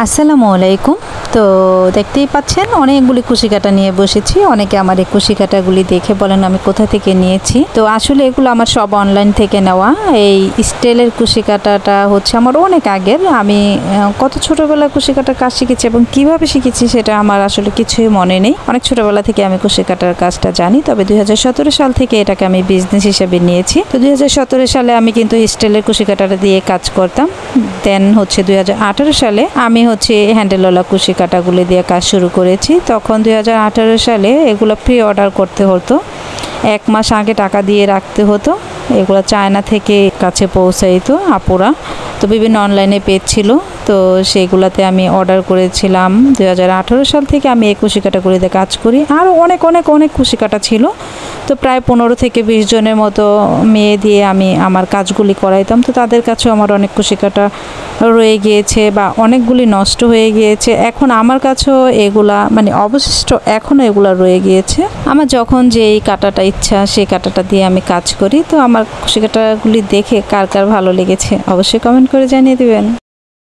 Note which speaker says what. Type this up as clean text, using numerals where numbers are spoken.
Speaker 1: আসসালামু আলাইকুম। তো দেখতেই পাচ্ছেন অনেকগুলি কুশি কাঁটা নিয়ে বসেছি। অনেকে আমার এই কুশি কাঁটাগুলি দেখে বলেন আমি কোথা থেকে নিয়েছি। তো আসলে এগুলো আমার সব অনলাইন থেকে নেওয়া। এই স্টিলের কুশি কাঁটাটা হচ্ছে আমার অনেক আগের। আমি কত ছোটোবেলায় কুশি কাঁটার কাজ শিখেছি এবং কিভাবে শিখেছি সেটা আমার আসলে কিছুই মনে নেই। অনেক ছোটোবেলা থেকে আমি কুশি কাঁটার কাজটা জানি, তবে 2017 সাল থেকে এটাকে আমি বিজনেস হিসেবে নিয়েছি। তো 2017 সালে আমি কিন্তু স্টিলের কুশি কাঁটাটা দিয়ে কাজ করতাম। দেন হচ্ছে 2018 সালে আমি হচ্ছে হ্যান্ডেলওয়ালা কুশি কাঁটাগুলি দিয়ে কাজ শুরু করেছি। তখন 2018 সালে এগুলো প্রি অর্ডার করতে হতো, 1 মাস আগে টাকা দিয়ে রাখতে হতো। এগুলো চায়না থেকে কাছে পৌঁছাইতো আপুরা। তো বিভিন্ন অনলাইনে পেজ ছিল, তো সেইগুলোতে আমি অর্ডার করেছিলাম। 2018 সাল থেকে আমি এই কুশি কাঁটাগুলিতে কাজ করি। আরও অনেক অনেক অনেক কুশি কাঁটা ছিল। তো প্রায় 15 থেকে 20 জনের মতো মেয়ে দিয়ে আমি আমার কাজগুলি করাইতাম। তো তাদের কাছেও আমার অনেক কুশি কাঁটা রয়ে গিয়েছে বা অনেকগুলি নষ্ট হয়ে গিয়েছে। এখন আমার কাছেও এগুলা মানে অবশিষ্ট এখনও এগুলা রয়ে গিয়েছে। আমার যখন যেই কাঁটাটা ইচ্ছা সেই কাঁটাটা দিয়ে আমি কাজ করি। তো আমার কুশি কাঁটাগুলি দেখে কার কার ভালো লেগেছে অবশ্যই কমেন্ট করে জানিয়ে দিবেন।